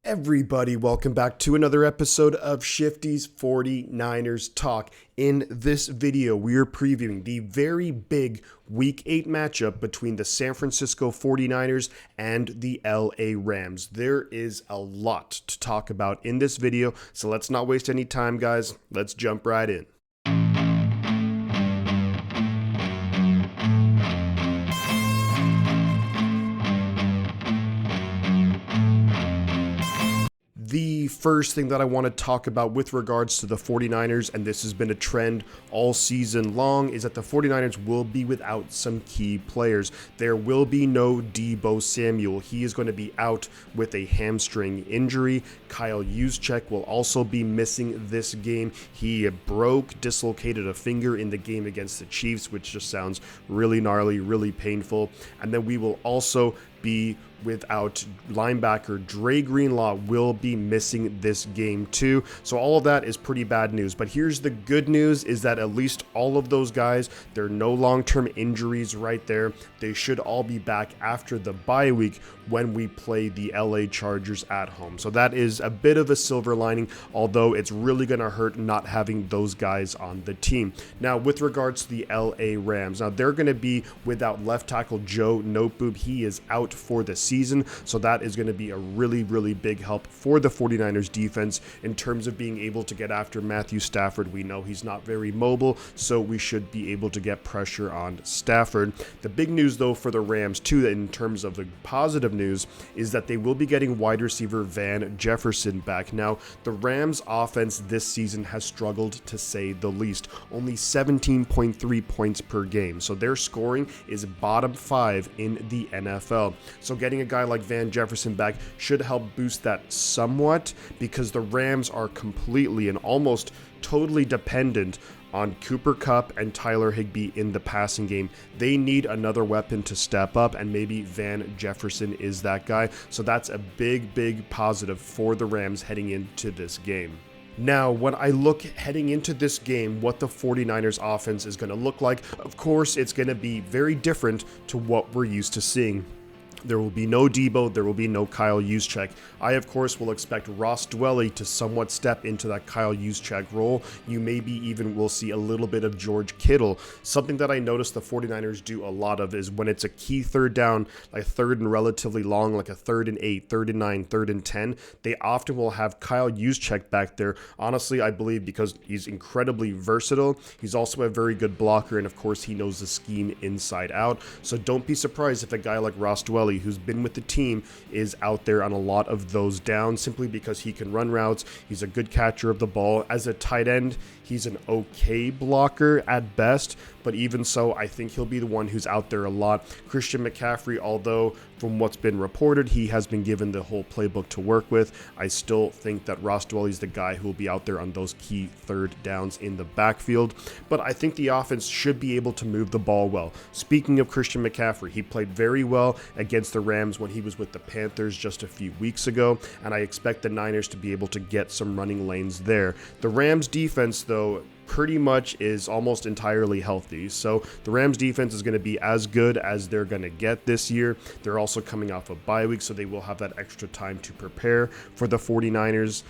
Everybody, welcome back to another episode of Shifty's 49ers Talk. In this video, we are previewing the very big Week 8 matchup between the San Francisco 49ers and the LA Rams. There is a lot to talk about in this video, so let's not waste any time, guys. Let's jump right in. The first thing that I want to talk about with regards to the 49ers, and this has been a trend all season long, is that the 49ers will be without some key players. There will be no Deebo Samuel. He is going to be out with a hamstring injury. Kyle Juszczyk will also be missing this game. He dislocated a finger in the game against the Chiefs, which just sounds really gnarly, really painful. And then we will also be without linebacker Dre Greenlaw will be missing this game too. So all of that is pretty bad news. But here's the good news is that at least all of those guys, there are no long-term injuries right there. They should all be back after the bye week when we play the LA Chargers at home. So that is a bit of a silver lining, although it's really going to hurt not having those guys on the team. Now, with regards to the LA Rams, now they're going to be without left tackle Joe Noteboom. He is out for the season, so that is going to be a really big help for the 49ers defense in terms of being able to get after Matthew Stafford. We know he's not very mobile, so we should be able to get pressure on Stafford. The big news though for the Rams too, in terms of the positive news, is that they will be getting wide receiver Van Jefferson back. Now, the Rams offense this season has struggled to say the least, only 17.3 points per game, so their scoring is bottom 5 in the NFL. So getting a guy like Van Jefferson back should help boost that somewhat, because the Rams are completely and almost totally dependent on Cooper Kupp and Tyler Higbee in the passing game. They need another weapon to step up, and maybe Van Jefferson is that guy. So that's a big positive for the Rams heading into this game. Now, when I look heading into this game, what the 49ers offense is going to look like, of course, it's going to be very different to what we're used to seeing. There will be no Deebo, there will be no Kyle Juszczyk. I, of course, will expect Ross Dwelley to somewhat step into that Kyle Juszczyk role. You maybe even will see a little bit of George Kittle. Something that I noticed the 49ers do a lot of is when it's a key third down, like third and relatively long, like a 3rd and 8, 3rd and 9, 3rd and 10, they often will have Kyle Juszczyk back there. Honestly, I believe because he's incredibly versatile. He's also a very good blocker, and of course, he knows the scheme inside out. So don't be surprised if a guy like Ross Dwelley, who's been with the team, is out there on a lot of those downs, simply because he can run routes. He's a good catcher of the ball. As a tight end, he's an okay blocker at best, but even so, I think he'll be the one who's out there a lot. Christian McCaffrey, although from what's been reported, he has been given the whole playbook to work with, I still think that Ross Dwelley's the guy who will be out there on those key third downs in the backfield. But I think the offense should be able to move the ball well. Speaking of Christian McCaffrey, he played very well against the Rams when he was with the Panthers just a few weeks ago, and I expect the Niners to be able to get some running lanes there. The Rams defense, though, pretty much is almost entirely healthy. So the Rams defense is going to be as good as they're going to get this year. They're also coming off a bye week, so they will have that extra time to prepare for the 49ers.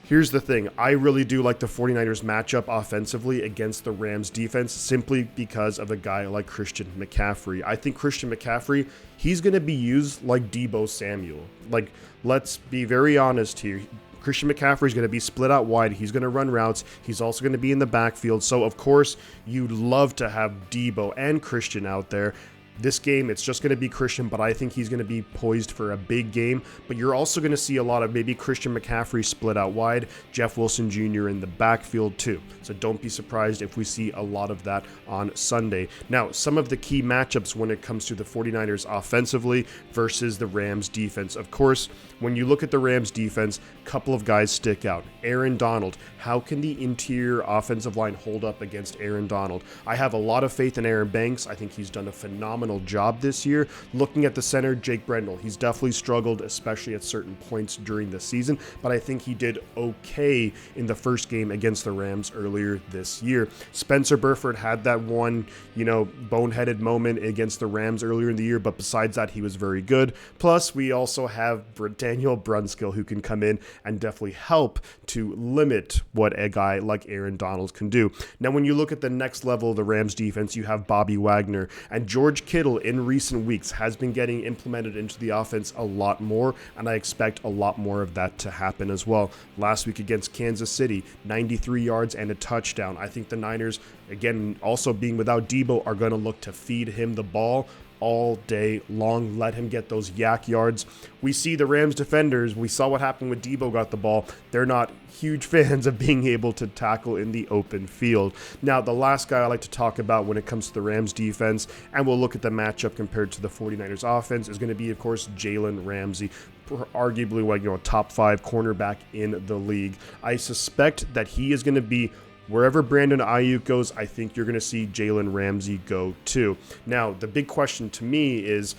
Here's the thing, I really do like the 49ers matchup offensively against the Rams defense, simply because of a guy like Christian McCaffrey. I think Christian McCaffrey, he's going to be used like Deebo Samuel. Like, let's be very honest here. Christian McCaffrey is going to be split out wide. He's going to run routes. He's also going to be in the backfield. So, of course, you'd love to have Deebo and Christian out there. This game, it's just going to be Christian, but I think he's going to be poised for a big game. But you're also going to see a lot of maybe Christian McCaffrey split out wide, Jeff Wilson Jr. in the backfield too. So don't be surprised if we see a lot of that on Sunday. Now, some of the key matchups when it comes to the 49ers offensively versus the Rams defense. Of course, when you look at the Rams defense, a couple of guys stick out. Aaron Donald. How can the interior offensive line hold up against Aaron Donald? I have a lot of faith in Aaron Banks. I think he's done a phenomenal phenomenal job this year. Looking at the center, Jake Brendel, he's definitely struggled, especially at certain points during the season, but I think he did okay in the first game against the Rams earlier this year. Spencer Burford had that one, boneheaded moment against the Rams earlier in the year, but besides that, he was very good. Plus, we also have Daniel Brunskill, who can come in and definitely help to limit what a guy like Aaron Donald can do. Now, when you look at the next level of the Rams defense, you have Bobby Wagner, and George Kittle in recent weeks has been getting implemented into the offense a lot more, and I expect a lot more of that to happen as well. Last week against Kansas City, 93 yards and a touchdown. I think the Niners, again, also being without Debo, are going to look to feed him the ball all day long, let him get those yak yards. We see the Rams defenders, we saw what happened when Debo got the ball. They're not huge fans of being able to tackle in the open field. Now, the last guy I like to talk about when it comes to the Rams defense, and we'll look at the matchup compared to the 49ers offense, is going to be, of course, Jalen Ramsey, arguably a top 5 cornerback in the league. I suspect that he is going to be wherever Brandon Ayuk goes. I think you're going to see Jalen Ramsey go too. Now, the big question to me is,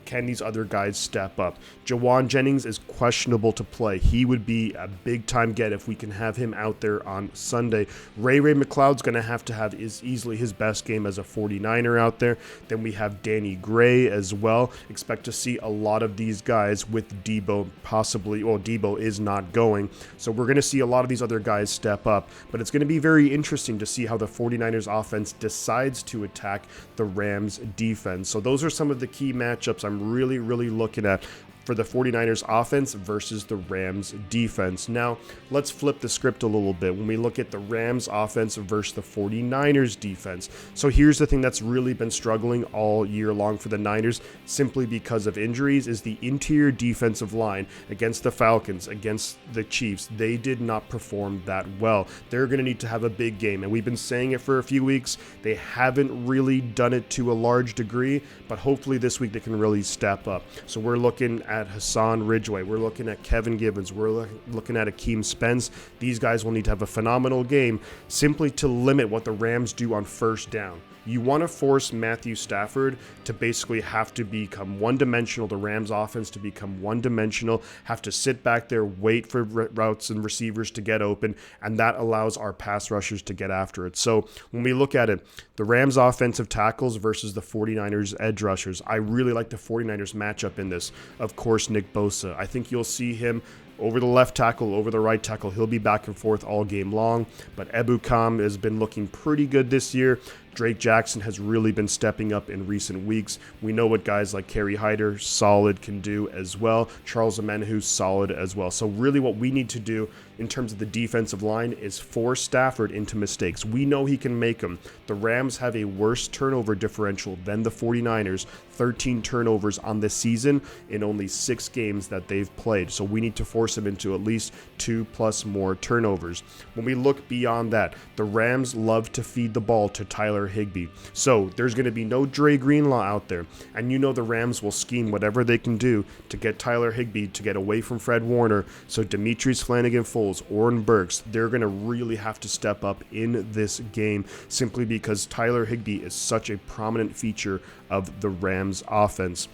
can these other guys step up? Jawan Jennings is questionable to play. He would be a big-time get if we can have him out there on Sunday. Ray McLeod's going to have is easily his best game as a 49er out there. Then we have Danny Gray as well. Expect to see a lot of these guys with Debo possibly. Well, Debo is not going. So we're going to see a lot of these other guys step up. But it's going to be very interesting to see how the 49ers offense decides to attack the Rams defense. So those are some of the key matchups I'm really looking at for the 49ers offense versus the Rams defense. Now, let's flip the script a little bit when we look at the Rams offense versus the 49ers defense. So here's the thing that's really been struggling all year long for the Niners, simply because of injuries, is the interior defensive line against the Falcons, against the Chiefs. They did not perform that well. They're going to need to have a big game, and we've been saying it for a few weeks. They haven't really done it to a large degree, but hopefully this week they can really step up. So we're looking at Hassan Ridgeway. We're looking at Kevin Gibbons. We're looking at Akeem Spence. These guys will need to have a phenomenal game simply to limit what the Rams do on first down. You want to force Matthew Stafford to basically have to become one-dimensional, the Rams offense to become one-dimensional, have to sit back there, wait for routes and receivers to get open, and that allows our pass rushers to get after it. So when we look at it, the Rams offensive tackles versus the 49ers edge rushers, I really like the 49ers matchup in this. Of course, Nick Bosa. I think you'll see him over the left tackle, over the right tackle. He'll be back and forth all game long, but Ebukam has been looking pretty good this year. Drake Jackson has really been stepping up in recent weeks. We know what guys like Kerry Hyder, solid, can do as well. Charles Omenihu, solid as well. So really what we need to do in terms of the defensive line is force Stafford into mistakes. We know he can make them. The Rams have a worse turnover differential than the 49ers, 13 turnovers on this season in only 6 games that they've played. So we need to force him into at least 2+ more turnovers. When we look beyond that, the Rams love to feed the ball to Tyler Higbee. So there's going to be no Dre Greenlaw out there. And you know the Rams will scheme whatever they can do to get Tyler Higbee to get away from Fred Warner. So Demetrius Flannigan-Foles, Oren Burks, they're going to really have to step up in this game simply because Tyler Higbee is such a prominent feature of the Rams offense.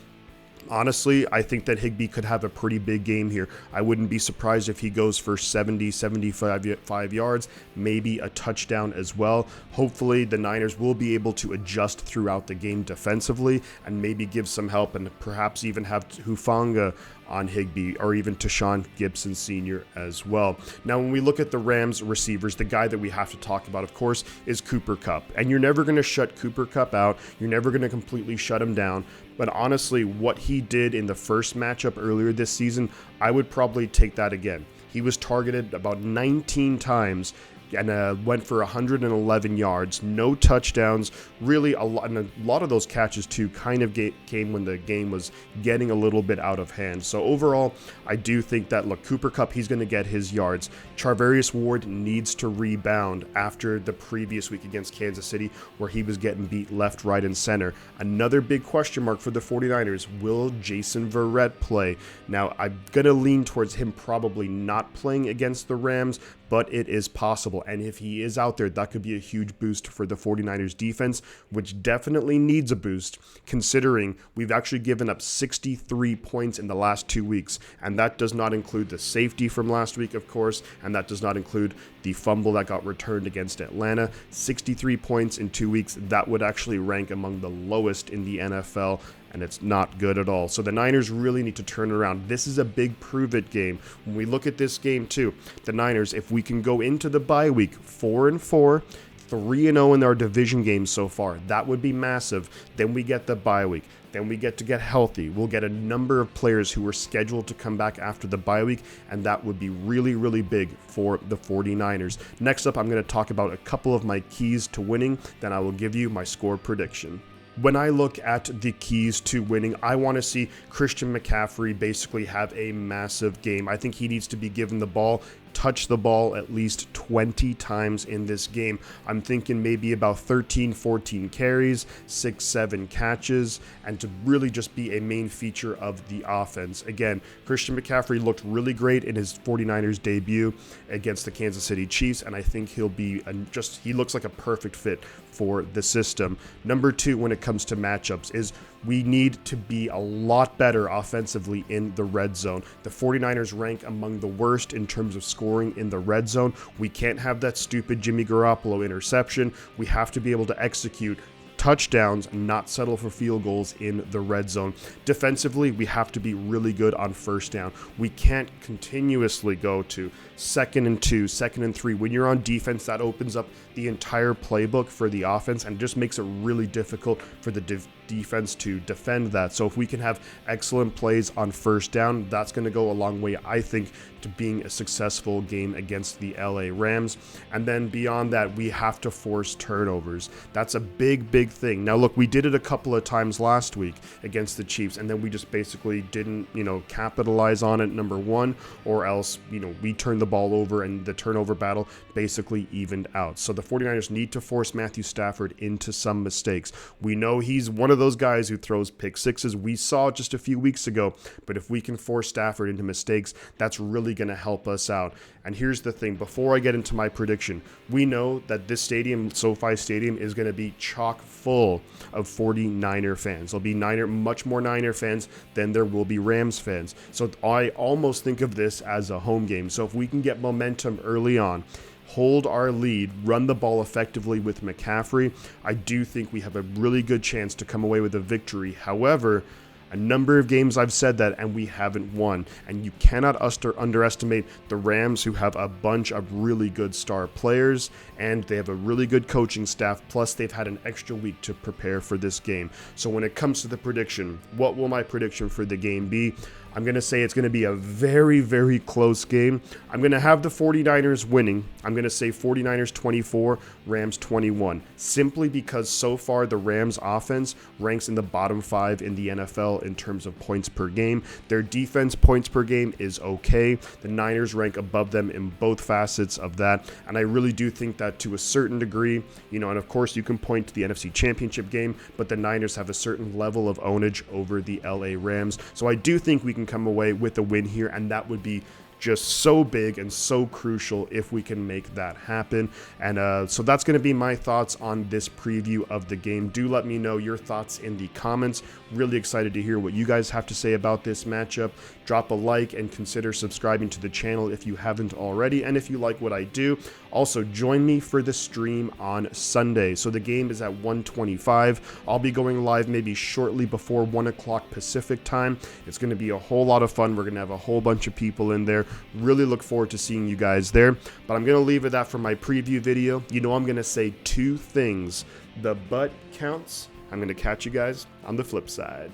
Honestly, I think that Higbee could have a pretty big game here. I wouldn't be surprised if he goes for 70, 75 yards, maybe a touchdown as well. Hopefully, the Niners will be able to adjust throughout the game defensively and maybe give some help and perhaps even have Hufanga on Higbee or even Tashawn Gibson Sr. as well. Now, when we look at the Rams receivers, the guy that we have to talk about, of course, is Cooper Kupp. And you're never going to shut Cooper Kupp out. You're never going to completely shut him down. But honestly, what he did in the first matchup earlier this season, I would probably take that again. He was targeted about 19 times and went for 111 yards, no touchdowns. Really, a lot of those catches too kind of came when the game was getting a little bit out of hand. So overall, I do think that, look, Cooper Kupp, he's going to get his yards. Charvarius Ward needs to rebound after the previous week against Kansas City where he was getting beat left, right, and center. Another big question mark for the 49ers, will Jason Verrett play? Now, I'm going to lean towards him probably not playing against the Rams, but it is possible. possible. And if he is out there, that could be a huge boost for the 49ers defense, which definitely needs a boost considering we've actually given up 63 points in the last 2 weeks. And that does not include the safety from last week, of course, and that does not include the fumble that got returned against Atlanta. 63 points in 2 weeks, that would actually rank among the lowest in the NFL, and it's not good at all. So the Niners really need to turn around. This is a big prove-it game. When we look at this game too, the Niners, if we can go into the bye week 4-4, 3-0 in our division games so far, that would be massive. Then we get the bye week. Then we get to get healthy. We'll get a number of players who are scheduled to come back after the bye week, and that would be really, really big for the 49ers. Next up, I'm going to talk about a couple of my keys to winning. Then I will give you my score prediction. When I look at the keys to winning, I want to see Christian McCaffrey basically have a massive game. I think he needs to be given the ball, touch the ball at least 20 times in this game. I'm thinking maybe about 13, 14 carries, 6, 7 catches, and to really just be a main feature of the offense. Again, Christian McCaffrey looked really great in his 49ers debut against the Kansas City Chiefs, and I think he'll be he looks like a perfect fit for the system. Number 2, when it comes to matchups, is we need to be a lot better offensively in the red zone. The 49ers rank among the worst in terms of scoring in the red zone. We can't have that stupid Jimmy Garoppolo interception. We have to be able to execute touchdowns and not settle for field goals in the red zone. Defensively, we have to be really good on first down. We can't continuously go to 2nd and 2, 2nd and 3. When you're on defense, that opens up the entire playbook for the offense and just makes it really difficult for the defense to defend that. So if we can have excellent plays on first down, that's going to go a long way, I think, to being a successful game against the LA Rams. And then beyond that, we have to force turnovers. That's a big, big thing. Now, look, we did it a couple of times last week against the Chiefs, and then we just basically didn't, capitalize on it, number one, or else, we turned the ball over and the turnover battle basically evened out. So the 49ers need to force Matthew Stafford into some mistakes. We know he's one of those guys who throws pick sixes. We saw it just a few weeks ago, but if we can force Stafford into mistakes, that's really going to help us out. And here's the thing, before I get into my prediction, we know that this stadium, SoFi Stadium, is going to be chock full of 49er fans. There'll be much more Niner fans than there will be Rams fans. So I almost think of this as a home game. So if we can get momentum early on, hold our lead, run the ball effectively with McCaffrey, I do think we have a really good chance to come away with a victory. However, a number of games I've said that, and we haven't won. And you cannot underestimate the Rams, who have a bunch of really good star players, and they have a really good coaching staff, plus they've had an extra week to prepare for this game. So when it comes to the prediction, what will my prediction for the game be? I'm going to say it's going to be a very, very close game. I'm going to have the 49ers winning. I'm going to say 49ers 24, Rams 21, simply because so far the Rams offense ranks in the bottom 5 in the NFL in terms of points per game. Their defense points per game is okay. The Niners rank above them in both facets of that, and I really do think that to a certain degree, and of course you can point to the NFC Championship game, but the Niners have a certain level of ownage over the LA Rams. So I do think we can come away with a win here, and that would be just so big and so crucial if we can make that happen. And so that's going to be my thoughts on this preview of the game. Do let me know your thoughts in the comments. Really excited to hear what you guys have to say about this matchup. Drop a like and consider subscribing to the channel if you haven't already, and if you like what I do. Also, join me for the stream on Sunday. So the game is at 1:25. I'll be going live maybe shortly before 1 o'clock Pacific time. It's going to be a whole lot of fun. We're going to have a whole bunch of people in there. Really look forward to seeing you guys there. But I'm going to leave it at that for my preview video. I'm going to say 2 things. The butt counts. I'm going to catch you guys on the flip side.